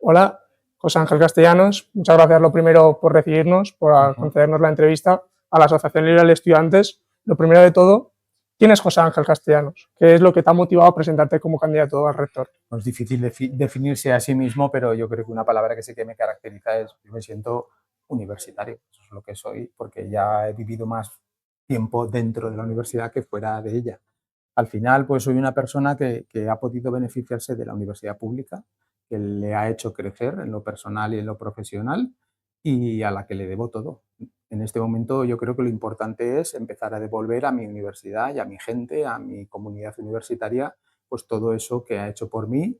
Hola, José Ángel Castellanos. Muchas gracias lo primero por recibirnos, por concedernos la entrevista a la Asociación Liberal de Estudiantes. Lo primero de todo, ¿quién es José Ángel Castellanos? ¿Qué es lo que te ha motivado a presentarte como candidato a rector? No es difícil definirse a sí mismo, pero yo creo que una palabra que sí que me caracteriza es yo me siento universitario. Eso es lo que soy, porque ya he vivido más tiempo dentro de la universidad que fuera de ella. Al final, pues soy una persona que ha podido beneficiarse de la universidad pública, que le ha hecho crecer en lo personal y en lo profesional y a la que le debo todo. En este momento yo creo que lo importante es empezar a devolver a mi universidad y a mi gente, a mi comunidad universitaria, pues todo eso que ha hecho por mí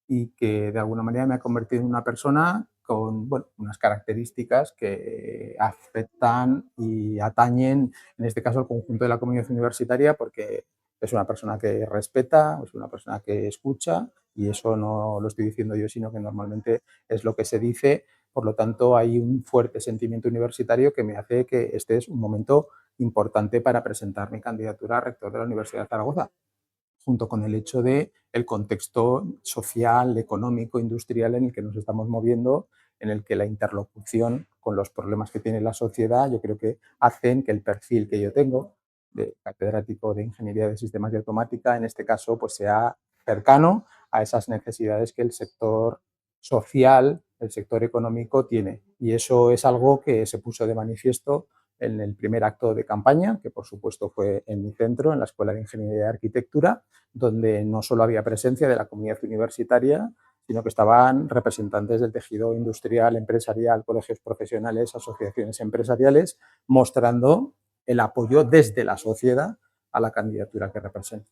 y que de alguna manera me ha convertido en una persona con bueno, unas características que afectan y atañen, en este caso, al conjunto de la comunidad universitaria, porque es una persona que respeta, es una persona que escucha, y eso no lo estoy diciendo yo, sino que normalmente es lo que se dice. Por lo tanto, hay un fuerte sentimiento universitario que me hace que este es un momento importante para presentar mi candidatura a rector de la Universidad de Zaragoza, junto con el hecho de el contexto social, económico, industrial en el que nos estamos moviendo, en el que la interlocución con los problemas que tiene la sociedad, yo creo que hacen que el perfil que yo tengo de catedrático de Ingeniería de Sistemas y Automática, en este caso, pues sea cercano a esas necesidades que el sector social, el sector económico tiene. Y eso es algo que se puso de manifiesto en el primer acto de campaña, que por supuesto fue en mi centro, en la Escuela de Ingeniería y Arquitectura, donde no solo había presencia de la comunidad universitaria, sino que estaban representantes del tejido industrial, empresarial, colegios profesionales, asociaciones empresariales, mostrando el apoyo desde la sociedad a la candidatura que representa.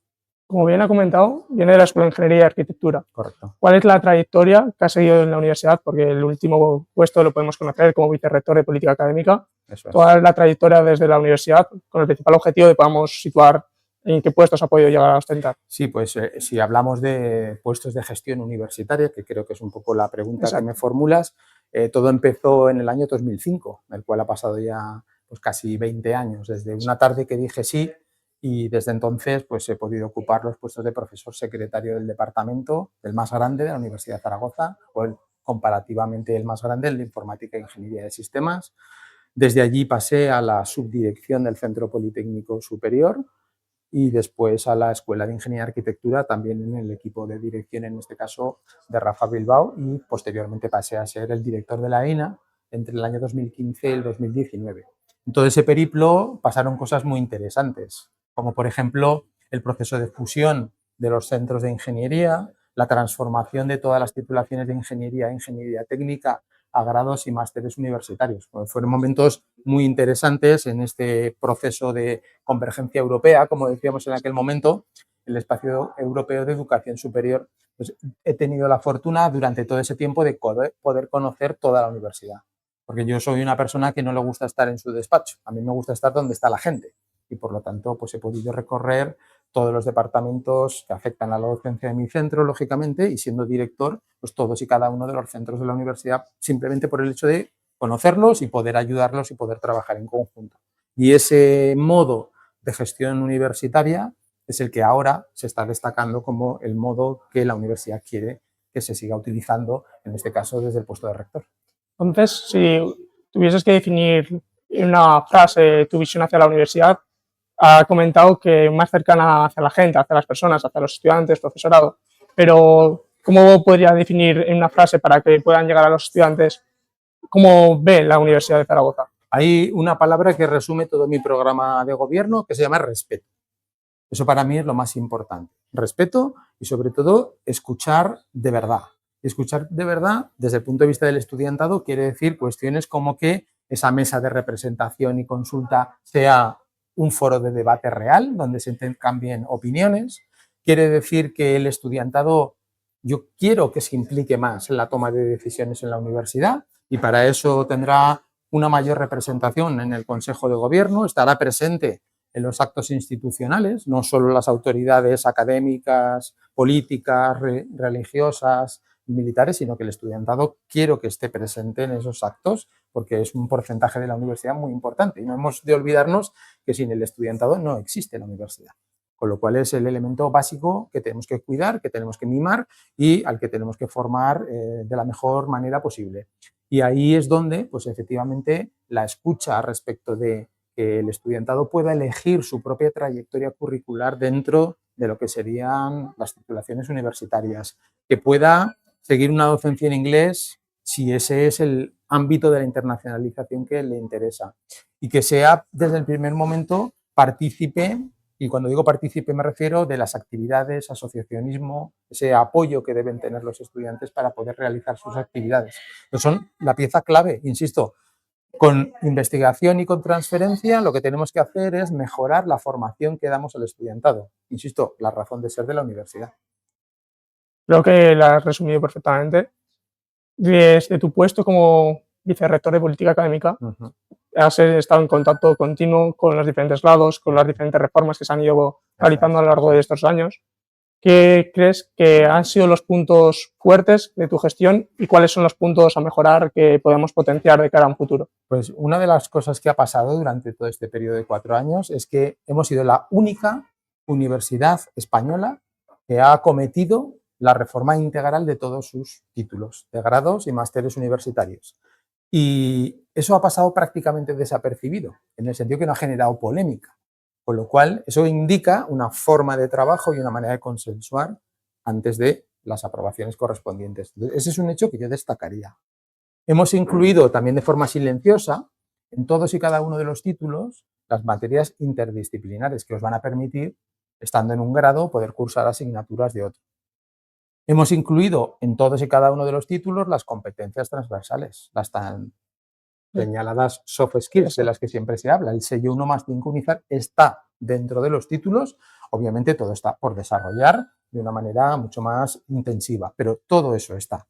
Como bien ha comentado, viene de la Escuela de Ingeniería y Arquitectura. Correcto. ¿Cuál es la trayectoria que ha seguido en la universidad? Porque el último puesto lo podemos conocer como vicerrector de Política Académica. Eso es. Toda la trayectoria desde la universidad, con el principal objetivo de podamos situar en qué puestos ha podido llegar a ostentar. Sí, pues si hablamos de puestos de gestión universitaria, que creo que es un poco la pregunta que me formulas, todo empezó en el año 2005, el cual ha pasado ya pues, casi 20 años, desde una tarde que dije sí, y desde entonces pues he podido ocupar los puestos de profesor secretario del departamento, el más grande de la Universidad de Zaragoza, o comparativamente el más grande, el de Informática e Ingeniería de Sistemas. Desde allí pasé a la subdirección del Centro Politécnico Superior y después a la Escuela de Ingeniería y Arquitectura, también en el equipo de dirección, en este caso de Rafa Bilbao, y posteriormente pasé a ser el director de la ENA entre el año 2015 y el 2019. En todo ese periplo pasaron cosas muy interesantes, como por ejemplo el proceso de fusión de los centros de ingeniería, la transformación de todas las titulaciones de ingeniería a ingeniería técnica a grados y másteres universitarios. Fueron momentos muy interesantes en este proceso de convergencia europea, como decíamos en aquel momento, el espacio europeo de educación superior. Pues he tenido la fortuna durante todo ese tiempo de poder conocer toda la universidad, porque yo soy una persona que no le gusta estar en su despacho, a mí me gusta estar donde está la gente y por lo tanto pues he podido recorrer todos los departamentos que afectan a la docencia de mi centro, lógicamente, y siendo director, pues todos y cada uno de los centros de la universidad, simplemente por el hecho de conocerlos y poder ayudarlos y poder trabajar en conjunto. Y ese modo de gestión universitaria es el que ahora se está destacando como el modo que la universidad quiere que se siga utilizando, en este caso desde el puesto de rector. Entonces, si tuvieses que definir en una frase tu visión hacia la universidad, ha comentado que más cercana hacia la gente, hacia las personas, hacia los estudiantes, profesorado, pero ¿cómo podría definir en una frase para que puedan llegar a los estudiantes cómo ve la Universidad de Zaragoza? Hay una palabra que resume todo mi programa de gobierno que se llama respeto. Eso para mí es lo más importante. Respeto y sobre todo escuchar de verdad. Escuchar de verdad desde el punto de vista del estudiantado quiere decir cuestiones como que esa mesa de representación y consulta sea un foro de debate real donde se intercambien opiniones. Quiere decir que el estudiantado, yo quiero que se implique más en la toma de decisiones en la universidad y para eso tendrá una mayor representación en el Consejo de Gobierno, estará presente en los actos institucionales, no solo las autoridades académicas, políticas, religiosas y militares, sino que el estudiantado quiero que esté presente en esos actos porque es un porcentaje de la universidad muy importante y no hemos de olvidarnos que sin el estudiantado no existe la universidad. Con lo cual es el elemento básico que tenemos que cuidar, que tenemos que mimar y al que tenemos que formar de la mejor manera posible. Y ahí es donde, pues efectivamente, la escucha respecto de que el estudiantado pueda elegir su propia trayectoria curricular dentro de lo que serían las titulaciones universitarias, que pueda seguir una docencia en inglés si ese es el ámbito de la internacionalización que le interesa y que sea desde el primer momento partícipe, y cuando digo partícipe me refiero de las actividades, asociacionismo, ese apoyo que deben tener los estudiantes para poder realizar sus actividades. Pues son la pieza clave, insisto. Con investigación y con transferencia lo que tenemos que hacer es mejorar la formación que damos al estudiantado. Insisto, la razón de ser de la universidad. Creo que la has resumido perfectamente. Desde tu puesto como vicerrector de política académica, has estado en contacto continuo con los diferentes lados, con las diferentes reformas que se han ido realizando a lo largo de estos años. ¿Qué crees que han sido los puntos fuertes de tu gestión y cuáles son los puntos a mejorar que podemos potenciar de cara a un futuro? Pues una de las cosas que ha pasado durante todo este periodo de 4 años es que hemos sido la única universidad española que ha acometido la reforma integral de todos sus títulos de grados y másteres universitarios. Y eso ha pasado prácticamente desapercibido, en el sentido que no ha generado polémica. Con lo cual, eso indica una forma de trabajo y una manera de consensuar antes de las aprobaciones correspondientes. Entonces, ese es un hecho que yo destacaría. Hemos incluido también de forma silenciosa en todos y cada uno de los títulos las materias interdisciplinares que os van a permitir, estando en un grado, poder cursar asignaturas de otro. Hemos incluido en todos y cada uno de los títulos las competencias transversales, las tan señaladas soft skills de las que siempre se habla. El sello 1+5 UNIZAR está dentro de los títulos. Obviamente todo está por desarrollar de una manera mucho más intensiva, pero todo eso está.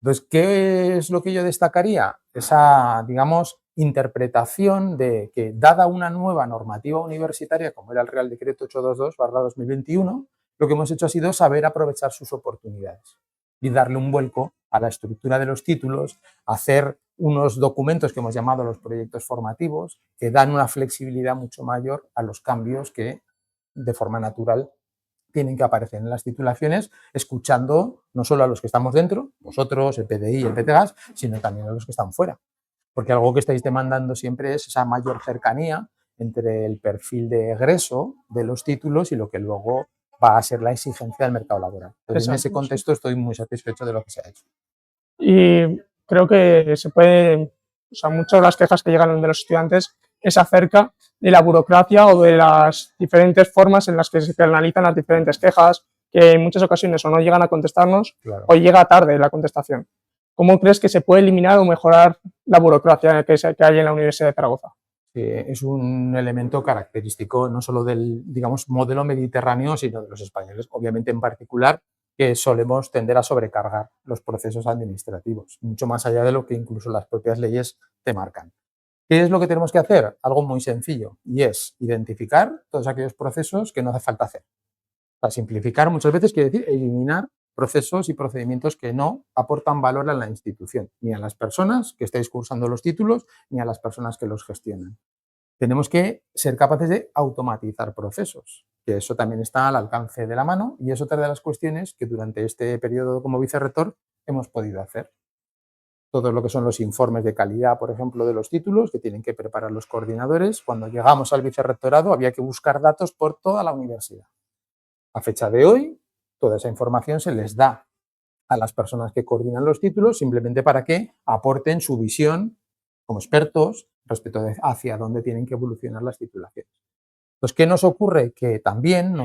Entonces, ¿qué es lo que yo destacaría? Esa, digamos, interpretación de que, dada una nueva normativa universitaria, como era el Real Decreto 822/2021, lo que hemos hecho ha sido saber aprovechar sus oportunidades y darle un vuelco a la estructura de los títulos, hacer unos documentos que hemos llamado los proyectos formativos, que dan una flexibilidad mucho mayor a los cambios que, de forma natural, tienen que aparecer en las titulaciones, escuchando no solo a los que estamos dentro, vosotros, el PDI, el PTGAS, sino también a los que están fuera. Porque algo que estáis demandando siempre es esa mayor cercanía entre el perfil de egreso de los títulos y lo que luego va a ser la exigencia del mercado laboral. Entonces, en ese contexto estoy muy satisfecho de lo que se ha hecho. Y creo que se puede, o sea, muchas de las quejas que llegan de los estudiantes es acerca de la burocracia o de las diferentes formas en las que se analizan las diferentes quejas, que en muchas ocasiones o no llegan a contestarnos o llega tarde la contestación. ¿Cómo crees que se puede eliminar o mejorar la burocracia que hay en la Universidad de Zaragoza? Es un elemento característico no solo del, digamos, modelo mediterráneo, sino de los españoles, obviamente en particular, que solemos tender a sobrecargar los procesos administrativos, mucho más allá de lo que incluso las propias leyes te marcan. ¿Qué es lo que tenemos que hacer? Algo muy sencillo, y es identificar todos aquellos procesos que no hace falta hacer. Para simplificar muchas veces quiere decir eliminar procesos y procedimientos que no aportan valor a la institución, ni a las personas que estáis cursando los títulos, ni a las personas que los gestionan. Tenemos que ser capaces de automatizar procesos, que eso también está al alcance de la mano y es otra de las cuestiones que durante este periodo como vicerrector hemos podido hacer. Todo lo que son los informes de calidad, por ejemplo, de los títulos que tienen que preparar los coordinadores. Cuando llegamos al vicerrectorado había que buscar datos por toda la universidad. A fecha de hoy, toda esa información se les da a las personas que coordinan los títulos simplemente para que aporten su visión como expertos respecto de hacia dónde tienen que evolucionar las titulaciones. Pues, ¿qué nos ocurre? Que también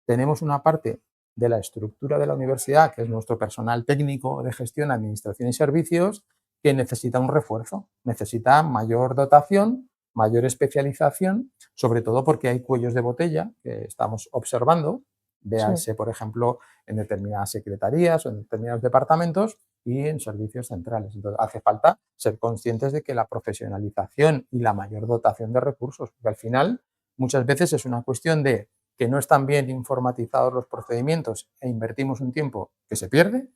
tenemos una parte de la estructura de la universidad, que es nuestro personal técnico de gestión, administración y servicios, que necesita un refuerzo, necesita mayor dotación, mayor especialización, sobre todo porque hay cuellos de botella que estamos observando, véanse, por ejemplo, en determinadas secretarías o en determinados departamentos y en servicios centrales. Entonces, hace falta ser conscientes de que la profesionalización y la mayor dotación de recursos, porque al final muchas veces es una cuestión de que no están bien informatizados los procedimientos e invertimos un tiempo que se pierde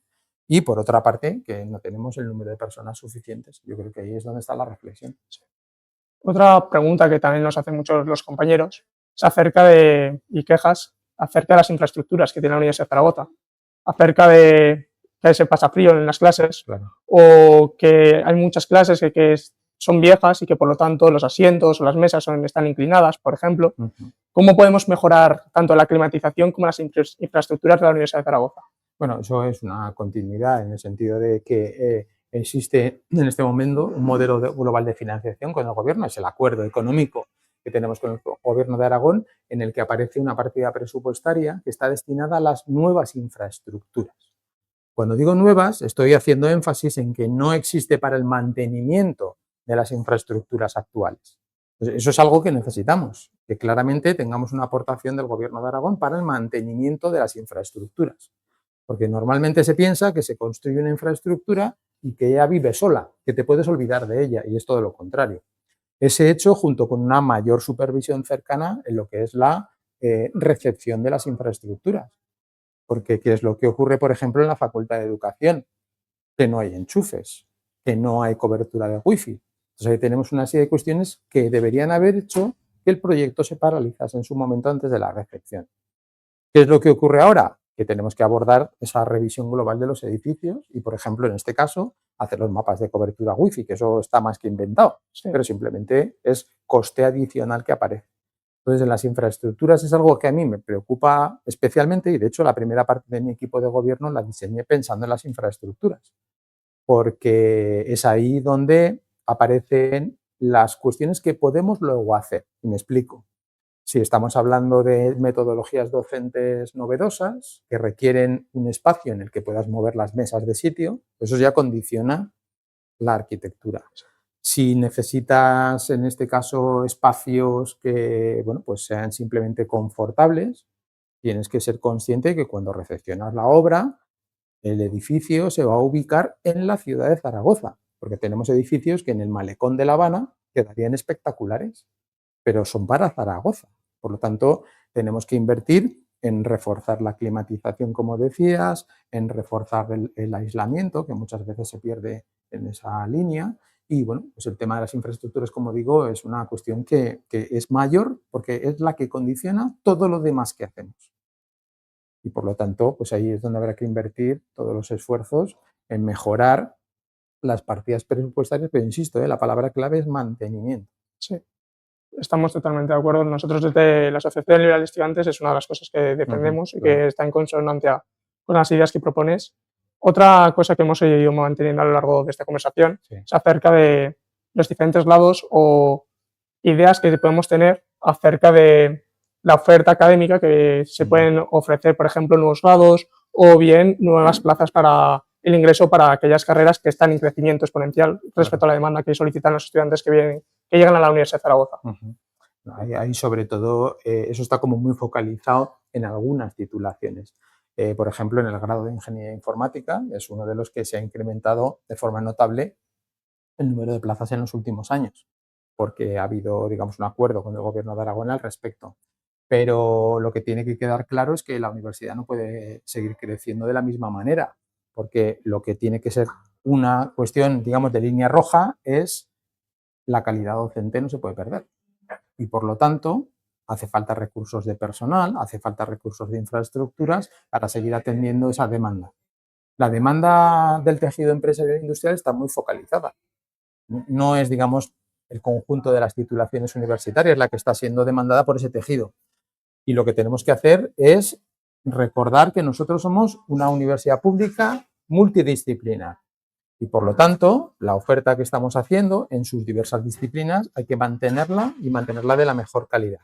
y, por otra parte, que no tenemos el número de personas suficientes. Yo creo que ahí es donde está la reflexión. Otra pregunta que también nos hacen muchos los compañeros es acerca de, y quejas acerca de las infraestructuras que tiene la Universidad de Zaragoza, acerca de que se pasa frío en las clases, Claro. o que hay muchas clases que son viejas y que por lo tanto los asientos o las mesas están inclinadas, por ejemplo. ¿Cómo podemos mejorar tanto la climatización como las infraestructuras de la Universidad de Zaragoza? Bueno, eso es una continuidad en el sentido de que existe en este momento un modelo global de financiación con el gobierno, es el acuerdo económico que tenemos con el gobierno de Aragón, en el que aparece una partida presupuestaria que está destinada a las nuevas infraestructuras. Cuando digo nuevas, estoy haciendo énfasis en que no existe para el mantenimiento de las infraestructuras actuales. Eso es algo que necesitamos, que claramente tengamos una aportación del gobierno de Aragón para el mantenimiento de las infraestructuras. Porque normalmente se piensa que se construye una infraestructura y que ella vive sola, que te puedes olvidar de ella, y es todo lo contrario. Ese hecho, junto con una mayor supervisión cercana en lo que es la recepción de las infraestructuras. Porque ¿qué es lo que ocurre, por ejemplo, en la Facultad de Educación? Que no hay enchufes, que no hay cobertura de wifi. Entonces ahí tenemos una serie de cuestiones que deberían haber hecho que el proyecto se paralizase en su momento antes de la recepción. ¿Qué es lo que ocurre ahora? Que tenemos que abordar esa revisión global de los edificios y, por ejemplo, en este caso, hacer los mapas de cobertura wifi, que eso está más que inventado, Sí. pero simplemente es coste adicional que aparece. Entonces, en las infraestructuras es algo que a mí me preocupa especialmente y, de hecho, la primera parte de mi equipo de gobierno la diseñé pensando en las infraestructuras, porque es ahí donde aparecen las cuestiones que podemos luego hacer. Y me explico. Si estamos hablando de metodologías docentes novedosas que requieren un espacio en el que puedas mover las mesas de sitio, eso ya condiciona la arquitectura. Si necesitas, en este caso, espacios que bueno, pues sean simplemente confortables, tienes que ser consciente que cuando recepcionas la obra, el edificio se va a ubicar en la ciudad de Zaragoza, porque tenemos edificios que en el malecón de La Habana quedarían espectaculares, pero son para Zaragoza. Por lo tanto, tenemos que invertir en reforzar la climatización, como decías, en reforzar el aislamiento, que muchas veces se pierde en esa línea. Y bueno, pues el tema de las infraestructuras, como digo, es una cuestión que es mayor porque es la que condiciona todo lo demás que hacemos. Y por lo tanto, pues ahí es donde habrá que invertir todos los esfuerzos en mejorar las partidas presupuestarias, pero insisto, la palabra clave es mantenimiento. Sí, estamos totalmente de acuerdo. Nosotros desde la Asociación Liberal de Estudiantes es una de las cosas que defendemos y que está en consonancia con las ideas que propones. Otra cosa que hemos ido manteniendo a lo largo de esta conversación es acerca de los diferentes lados o ideas que podemos tener acerca de la oferta académica que se pueden ofrecer, por ejemplo, nuevos grados o bien nuevas plazas para el ingreso para aquellas carreras que están en crecimiento exponencial respecto a la demanda que solicitan los estudiantes que llegan a la Universidad de Zaragoza. Ahí sobre todo, eso está como muy focalizado en algunas titulaciones. Por ejemplo, en el grado de Ingeniería Informática es uno de los que se ha incrementado de forma notable el número de plazas en los últimos años, porque ha habido, digamos, un acuerdo con el Gobierno de Aragón al respecto. Pero lo que tiene que quedar claro es que la universidad no puede seguir creciendo de la misma manera, porque lo que tiene que ser una cuestión, digamos, de línea roja es la calidad docente no se puede perder. Y por lo tanto, hace falta recursos de personal, hace falta recursos de infraestructuras para seguir atendiendo esa demanda. La demanda del tejido empresarial e industrial está muy focalizada. No es, digamos, el conjunto de las titulaciones universitarias la que está siendo demandada por ese tejido. Y lo que tenemos que hacer es recordar que nosotros somos una universidad pública multidisciplinar. Y por lo tanto, la oferta que estamos haciendo en sus diversas disciplinas hay que mantenerla y mantenerla de la mejor calidad,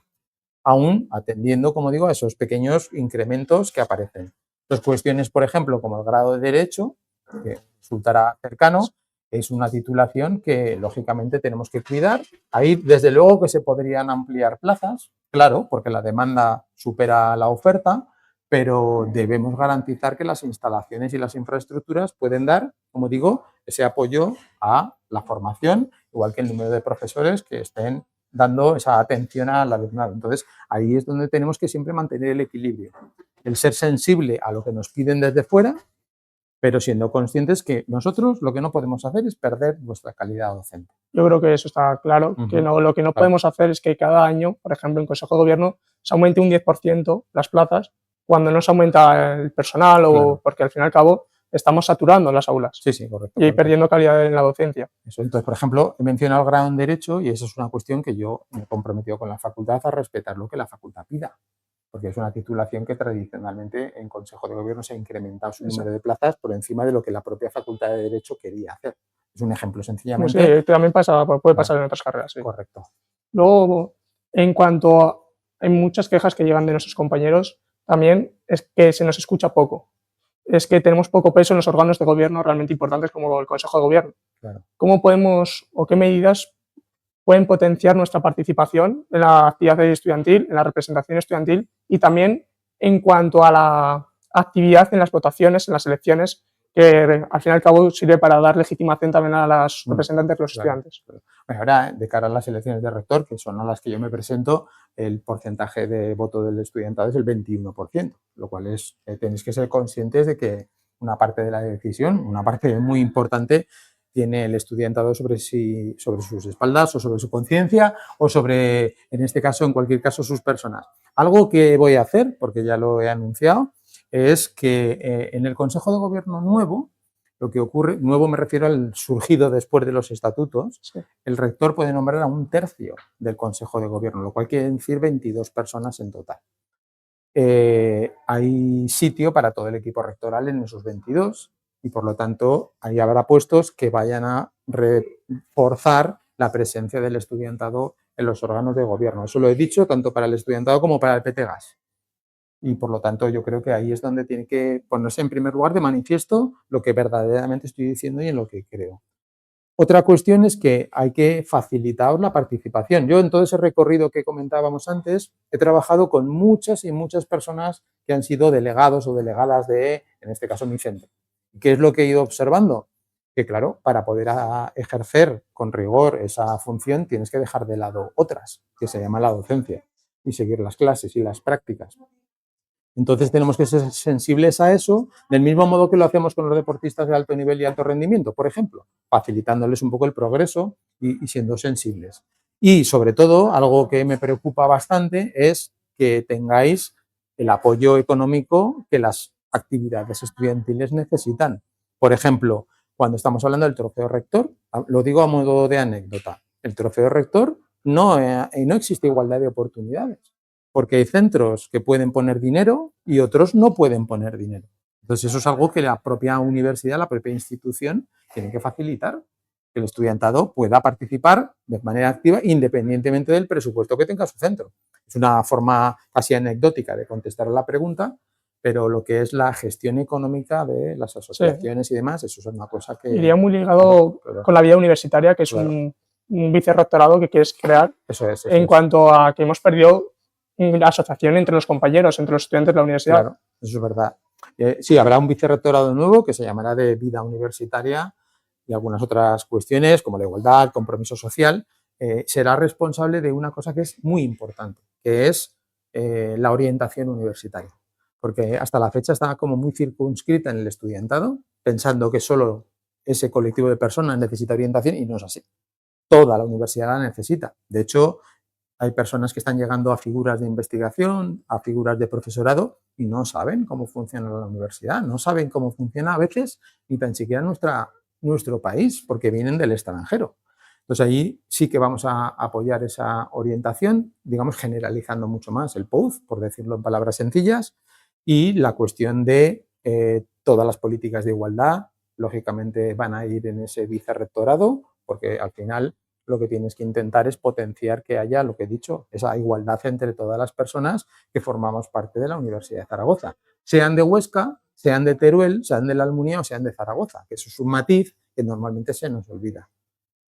aún atendiendo, como digo, a esos pequeños incrementos que aparecen. Dos cuestiones, por ejemplo, como el grado de Derecho, que resultará cercano, es una titulación que lógicamente tenemos que cuidar. Ahí, desde luego que se podrían ampliar plazas, claro, porque la demanda supera la oferta, pero debemos garantizar que las instalaciones y las infraestructuras pueden dar, como digo, ese apoyo a la formación, igual que el número de profesores que estén dando esa atención al alumnado. Entonces, ahí es donde tenemos que siempre mantener el equilibrio, el ser sensible a lo que nos piden desde fuera pero siendo conscientes que nosotros lo que no podemos hacer es perder nuestra calidad docente. Yo creo que eso está claro, que no, lo que no podemos hacer es que cada año, por ejemplo, en Consejo de Gobierno se aumente un 10% las plazas cuando no se aumenta el personal o Claro. porque al fin y al cabo estamos saturando las aulas Sí, sí, correcto. y perdiendo calidad en la docencia. Eso. Entonces, por ejemplo, he mencionado el grado en Derecho y eso es una cuestión que yo me he comprometido con la facultad a respetar lo que la facultad pida, porque es una titulación que tradicionalmente en Consejo de Gobierno se ha incrementado su número de plazas por encima de lo que la propia facultad de Derecho quería hacer. Es un ejemplo sencillamente. Sí, también puede pasar en otras carreras. Sí. Correcto. Luego, en cuanto a, hay muchas quejas que llegan de nuestros compañeros, también es que se nos escucha poco. Es que tenemos poco peso en los órganos de gobierno realmente importantes como el Consejo de Gobierno. Claro. ¿Cómo podemos o qué medidas pueden potenciar nuestra participación en la actividad estudiantil, en la representación estudiantil y también en cuanto a la actividad en las votaciones, en las elecciones, que al fin y al cabo sirve para dar legitimación también a los representantes de los estudiantes? Claro. Bueno, ahora, de cara a las elecciones de rector, que son a las que yo me presento, el porcentaje de voto del estudiantado es el 21%, lo cual es, tenéis que ser conscientes de que una parte de la decisión, una parte muy importante, tiene el estudiantado sobre sus espaldas o sobre su conciencia o sobre, en este caso, en cualquier caso, sus personas. Algo que voy a hacer, porque ya lo he anunciado, es que en el Consejo de Gobierno nuevo, lo que ocurre, nuevo me refiero al surgido después de los estatutos, Sí. el rector puede nombrar a un tercio del Consejo de Gobierno, lo cual quiere decir 22 personas en total. Hay sitio para todo el equipo rectoral en esos 22 y por lo tanto ahí habrá puestos que vayan a reforzar la presencia del estudiantado en los órganos de gobierno. Eso lo he dicho tanto para el estudiantado como para el PTGAS. Y por lo tanto yo creo que ahí es donde tiene que ponerse en primer lugar de manifiesto lo que verdaderamente estoy diciendo y en lo que creo. Otra cuestión es que hay que facilitar la participación. Yo en todo ese recorrido que comentábamos antes he trabajado con muchas y muchas personas que han sido delegados o delegadas de, en este caso, mi centro. ¿Qué es lo que he ido observando? Que claro, para poder ejercer con rigor esa función tienes que dejar de lado otras, que se llama la docencia, y seguir las clases y las prácticas. Entonces tenemos que ser sensibles a eso, del mismo modo que lo hacemos con los deportistas de alto nivel y alto rendimiento, por ejemplo, facilitándoles un poco el progreso y siendo sensibles. Y sobre todo, algo que me preocupa bastante es que tengáis el apoyo económico que las actividades estudiantiles necesitan. Por ejemplo, cuando estamos hablando del trofeo rector, lo digo a modo de anécdota, el trofeo rector no existe igualdad de oportunidades, porque hay centros que pueden poner dinero y otros no pueden poner dinero. Entonces eso es algo que la propia universidad, la propia institución tiene que facilitar, que el estudiantado pueda participar de manera activa independientemente del presupuesto que tenga su centro. Es una forma casi anecdótica de contestar a la pregunta, pero lo que es la gestión económica de las asociaciones y demás, eso es una cosa que... Iría muy ligado con la vida universitaria, que es un vicerrectorado que quieres crear, eso es. Cuanto a que hemos perdido la asociación entre los compañeros, entre los estudiantes de la universidad. Claro, eso es verdad. Sí, habrá un vicerrectorado nuevo que se llamará de vida universitaria y algunas otras cuestiones como la igualdad, compromiso social. Será responsable de una cosa que es muy importante, que es la orientación universitaria. Porque hasta la fecha está como muy circunscrita en el estudiantado, pensando que solo ese colectivo de personas necesita orientación y no es así. Toda la universidad la necesita. De hecho, hay personas que están llegando a figuras de investigación, a figuras de profesorado y no saben cómo funciona la universidad, no saben cómo funciona a veces ni tan siquiera nuestro país, porque vienen del extranjero. Entonces allí sí que vamos a apoyar esa orientación, digamos generalizando mucho más el POUZ, por decirlo en palabras sencillas, y la cuestión de todas las políticas de igualdad, lógicamente van a ir en ese vicerrectorado, porque al final lo que tienes que intentar es potenciar que haya, lo que he dicho, esa igualdad entre todas las personas que formamos parte de la Universidad de Zaragoza, sean de Huesca, sean de Teruel, sean de la Almunia o sean de Zaragoza, que eso es un matiz que normalmente se nos olvida.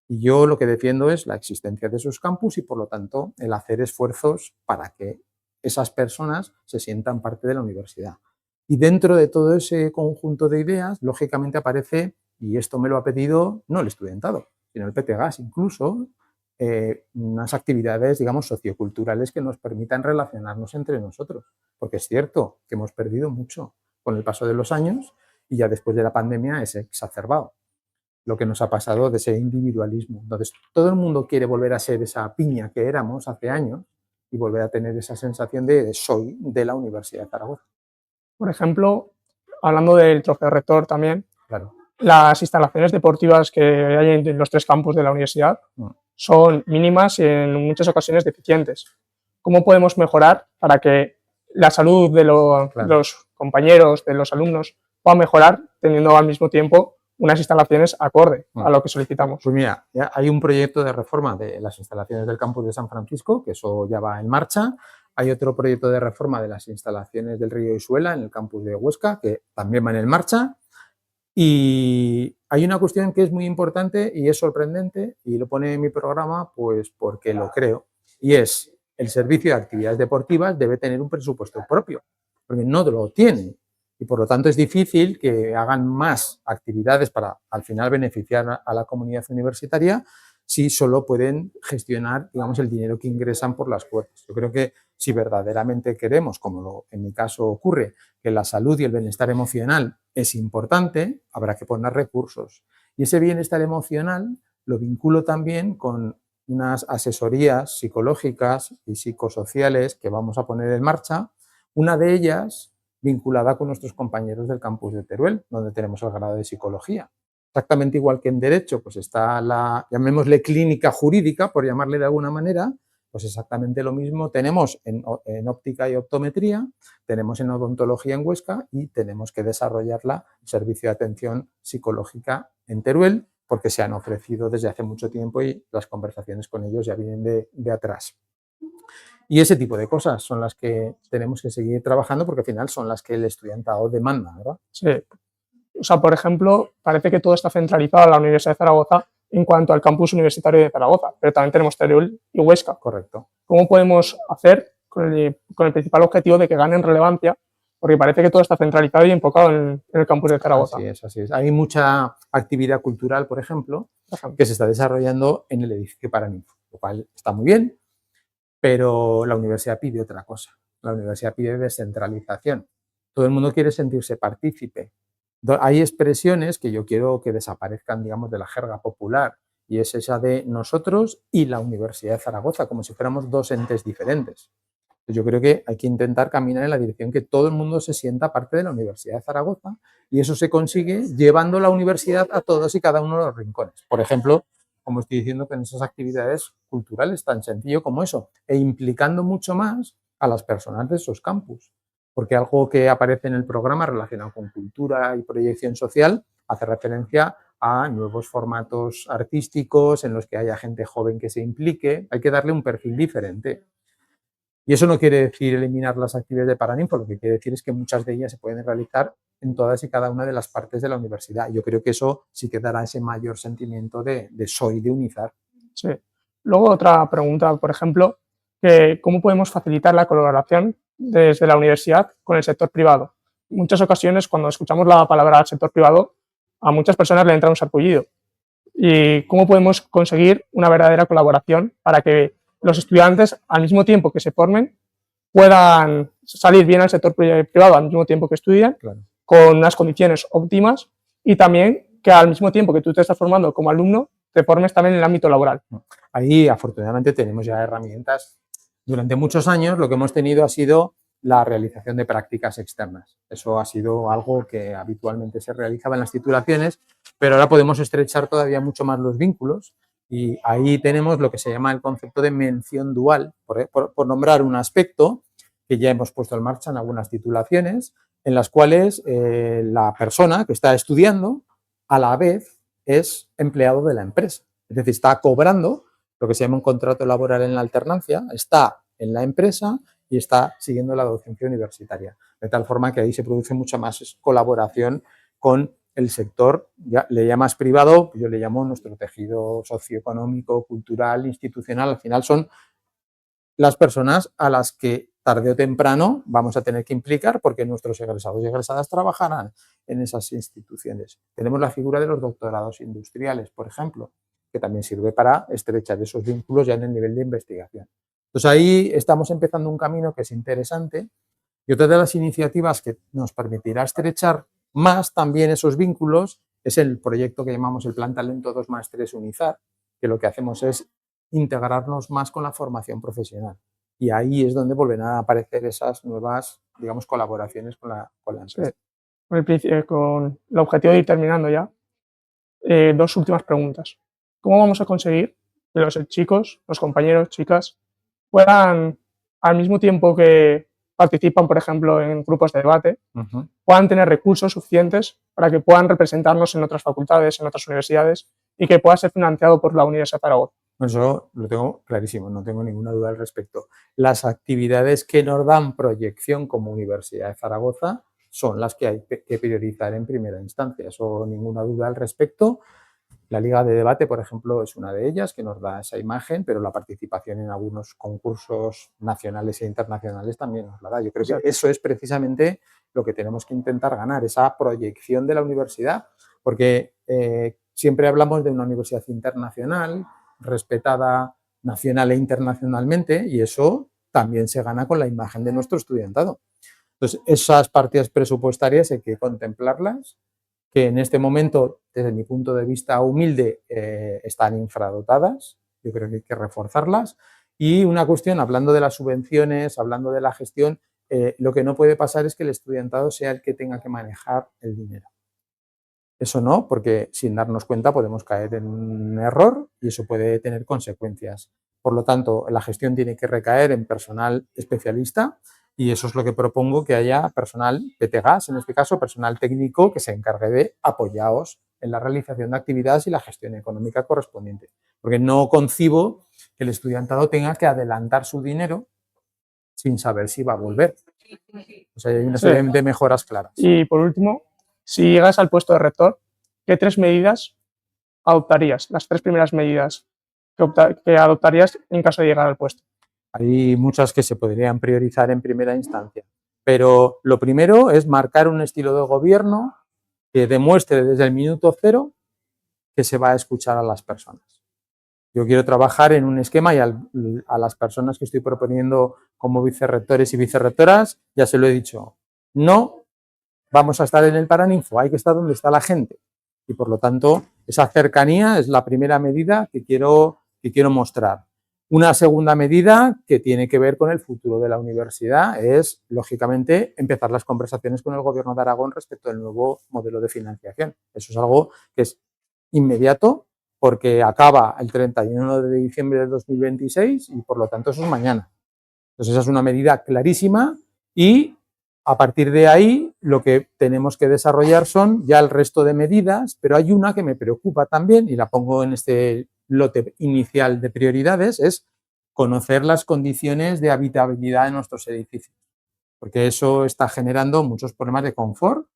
Y yo lo que defiendo es la existencia de esos campus y, por lo tanto, el hacer esfuerzos para que esas personas se sientan parte de la universidad. Y dentro de todo ese conjunto de ideas, lógicamente aparece, y esto me lo ha pedido no el estudiantado, sino el PTGAS, incluso unas actividades, digamos, socioculturales que nos permitan relacionarnos entre nosotros. Porque es cierto que hemos perdido mucho con el paso de los años y ya después de la pandemia es exacerbado lo que nos ha pasado de ese individualismo. Entonces, todo el mundo quiere volver a ser esa piña que éramos hace años y volver a tener esa sensación de soy de la Universidad de Zaragoza. Por ejemplo, hablando del trofeo rector también, Claro. las instalaciones deportivas que hay en los 3 campus de la universidad son mínimas y en muchas ocasiones deficientes. ¿Cómo podemos mejorar para que la salud de los compañeros, de los alumnos, pueda mejorar teniendo al mismo tiempo unas instalaciones acorde a lo que solicitamos? Pues mira, ya hay un proyecto de reforma de las instalaciones del campus de San Francisco, que eso ya va en marcha. Hay otro proyecto de reforma de las instalaciones del Río Isuela en el campus de Huesca, que también van en marcha. Y hay una cuestión que es muy importante y es sorprendente, y lo pone en mi programa pues porque lo creo, y es el servicio de actividades deportivas debe tener un presupuesto propio, porque no lo tiene. Y por lo tanto es difícil que hagan más actividades para al final beneficiar a la comunidad universitaria si solo pueden gestionar, digamos, el dinero que ingresan por las cuotas. Yo creo que si verdaderamente queremos, como en mi caso ocurre, que la salud y el bienestar emocional es importante, habrá que poner recursos. Y ese bienestar emocional lo vinculo también con unas asesorías psicológicas y psicosociales que vamos a poner en marcha. Una de ellas vinculada con nuestros compañeros del campus de Teruel, donde tenemos el grado de psicología. Exactamente igual que en Derecho, pues está la, llamémosle clínica jurídica, por llamarle de alguna manera, pues exactamente lo mismo tenemos en óptica y optometría, tenemos en odontología en Huesca y tenemos que desarrollarla el servicio de atención psicológica en Teruel, porque se han ofrecido desde hace mucho tiempo y las conversaciones con ellos ya vienen de atrás. Y ese tipo de cosas son las que tenemos que seguir trabajando porque al final son las que el estudiantado demanda, ¿verdad? Sí. O sea, por ejemplo, parece que todo está centralizado en la Universidad de Zaragoza en cuanto al campus universitario de Zaragoza, pero también tenemos Teruel y Huesca. Correcto. ¿Cómo podemos hacer con el principal objetivo de que ganen relevancia? Porque parece que todo está centralizado y enfocado en el campus de Zaragoza. Así es, así es. Hay mucha actividad cultural, por ejemplo, que se está desarrollando en el edificio Paraninfo, lo cual está muy bien, pero la universidad pide otra cosa. La universidad pide descentralización. Todo el mundo quiere sentirse partícipe. Hay expresiones que yo quiero que desaparezcan, digamos, de la jerga popular, y es esa de nosotros y la Universidad de Zaragoza, como si fuéramos dos entes diferentes. Yo creo que hay que intentar caminar en la dirección que todo el mundo se sienta parte de la Universidad de Zaragoza, y eso se consigue llevando la universidad a todos y cada uno de los rincones. Por ejemplo, como estoy diciendo, que en esas actividades culturales tan sencillo como eso, e implicando mucho más a las personas de esos campus, porque algo que aparece en el programa relacionado con cultura y proyección social hace referencia a nuevos formatos artísticos en los que haya gente joven que se implique. Hay que darle un perfil diferente. Y eso no quiere decir eliminar las actividades de Paraninfo, lo que quiere decir es que muchas de ellas se pueden realizar en todas y cada una de las partes de la universidad. Yo creo que eso sí que dará ese mayor sentimiento de soy, de unizar. Sí. Luego otra pregunta, por ejemplo, que ¿cómo podemos facilitar la colaboración desde la universidad con el sector privado? En muchas ocasiones, cuando escuchamos la palabra sector privado, a muchas personas le entra un sarpullido. ¿Y cómo podemos conseguir una verdadera colaboración para que los estudiantes, al mismo tiempo que se formen, puedan salir bien al sector privado al mismo tiempo que estudian, Claro. con unas condiciones óptimas, y también que al mismo tiempo que tú te estás formando como alumno, te formes también en el ámbito laboral? Ahí, afortunadamente, tenemos ya herramientas. Durante muchos años lo que hemos tenido ha sido la realización de prácticas externas. Eso ha sido algo que habitualmente se realizaba en las titulaciones, pero ahora podemos estrechar todavía mucho más los vínculos, y ahí tenemos lo que se llama el concepto de mención dual, por nombrar un aspecto que ya hemos puesto en marcha en algunas titulaciones, en las cuales la persona que está estudiando a la vez es empleado de la empresa. Es decir, está cobrando lo que se llama un contrato laboral en la alternancia, está en la empresa y está siguiendo la docencia universitaria. De tal forma que ahí se produce mucha más colaboración con el sector, ya le llamas privado, yo le llamo nuestro tejido socioeconómico, cultural, institucional. Al final son las personas a las que tarde o temprano vamos a tener que implicar, porque nuestros egresados y egresadas trabajarán en esas instituciones. Tenemos la figura de los doctorados industriales, por ejemplo, que también sirve para estrechar esos vínculos ya en el nivel de investigación. Entonces ahí estamos empezando un camino que es interesante, y otra de las iniciativas que nos permitirá estrechar más también esos vínculos es el proyecto que llamamos el Plan Talento 2+3 Unizar, que lo que hacemos es integrarnos más con la formación profesional. Y ahí es donde volverán a aparecer esas nuevas, digamos, colaboraciones con la empresa. Con el objetivo de ir terminando ya, dos últimas preguntas. ¿Cómo vamos a conseguir que los chicos, los compañeros, chicas, puedan, al mismo tiempo que participan, por ejemplo, en grupos de debate, puedan tener recursos suficientes para que puedan representarnos en otras facultades, en otras universidades y que pueda ser financiado por la Universidad de Zaragoza? Eso lo tengo clarísimo, no tengo ninguna duda al respecto. Las actividades que nos dan proyección como Universidad de Zaragoza son las que hay que priorizar en primera instancia, eso ninguna duda al respecto. La Liga de Debate, por ejemplo, es una de ellas que nos da esa imagen, pero la participación en algunos concursos nacionales e internacionales también nos la da. Yo creo que eso es precisamente lo que tenemos que intentar ganar, esa proyección de la universidad, porque siempre hablamos de una universidad internacional, respetada nacional e internacionalmente, y eso también se gana con la imagen de nuestro estudiantado. Entonces, esas partidas presupuestarias hay que contemplarlas, que en este momento, desde mi punto de vista humilde, están infradotadas. Yo creo que hay que reforzarlas. Y una cuestión, hablando de las subvenciones, hablando de la gestión, lo que no puede pasar es que el estudiantado sea el que tenga que manejar el dinero. Eso no, porque sin darnos cuenta podemos caer en un error y eso puede tener consecuencias. Por lo tanto, la gestión tiene que recaer en personal especialista y eso es lo que propongo, que haya personal PTGAS, en este caso personal técnico, que se encargue de apoyaros en la realización de actividades y la gestión económica correspondiente. Porque no concibo que el estudiantado tenga que adelantar su dinero sin saber si va a volver. O sea, hay una serie de mejoras claras. Y por último, si llegas al puesto de rector, ¿qué 3 medidas adoptarías? Las 3 primeras medidas que adoptarías en caso de llegar al puesto. Hay muchas que se podrían priorizar en primera instancia, pero lo primero es marcar un estilo de gobierno que demuestre desde el minuto cero que se va a escuchar a las personas. Yo quiero trabajar en un esquema y a las personas que estoy proponiendo como vicerrectores y vicerrectoras, ya se lo he dicho, no vamos a estar en el Paraninfo, hay que estar donde está la gente. Y por lo tanto, esa cercanía es la primera medida que quiero mostrar. Una segunda medida que tiene que ver con el futuro de la universidad es, lógicamente, empezar las conversaciones con el Gobierno de Aragón respecto al nuevo modelo de financiación. Eso es algo que es inmediato porque acaba el 31 de diciembre de 2026 y por lo tanto eso es mañana. Entonces esa es una medida clarísima y a partir de ahí lo que tenemos que desarrollar son ya el resto de medidas, pero hay una que me preocupa también y la pongo en este lote inicial de prioridades, es conocer las condiciones de habitabilidad de nuestros edificios, porque eso está generando muchos problemas de confort.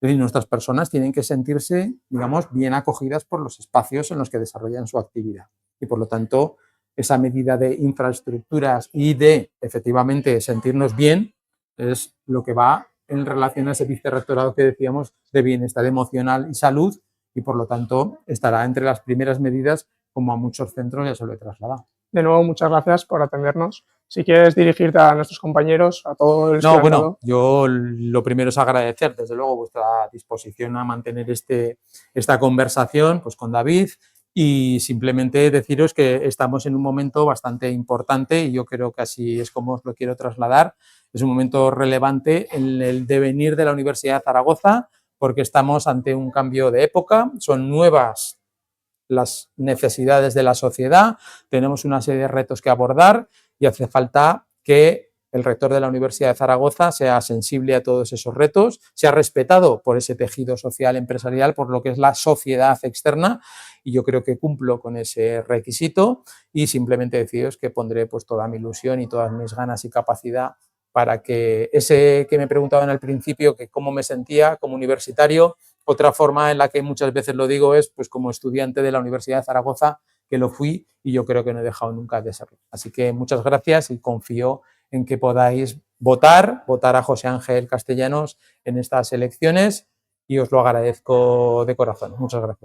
Es decir, nuestras personas tienen que sentirse, digamos, bien acogidas por los espacios en los que desarrollan su actividad. Y por lo tanto, esa medida de infraestructuras y de, efectivamente, sentirnos bien es lo que va en relación a ese vicerrectorado que decíamos de bienestar emocional y salud y, por lo tanto, estará entre las primeras medidas, como a muchos centros ya se lo he trasladado. De nuevo, muchas gracias por atendernos. Si quieres dirigirte a nuestros compañeros, a todo el estudiantado. No, bueno, yo lo primero es agradecer, desde luego, vuestra disposición a mantener esta conversación pues, con David y simplemente deciros que estamos en un momento bastante importante y yo creo que así es como os lo quiero trasladar. Es un momento relevante en el devenir de la Universidad de Zaragoza porque estamos ante un cambio de época, son nuevas las necesidades de la sociedad, tenemos una serie de retos que abordar y hace falta que el rector de la Universidad de Zaragoza sea sensible a todos esos retos, sea respetado por ese tejido social empresarial, por lo que es la sociedad externa y yo creo que cumplo con ese requisito y simplemente deciros que pondré pues toda mi ilusión y todas mis ganas y capacidad para que ese que me preguntaban al principio, que cómo me sentía como universitario, otra forma en la que muchas veces lo digo es pues como estudiante de la Universidad de Zaragoza, que lo fui y yo creo que no he dejado nunca de serlo. Así que muchas gracias y confío en que podáis votar a José Ángel Castellanos en estas elecciones y os lo agradezco de corazón. Muchas gracias.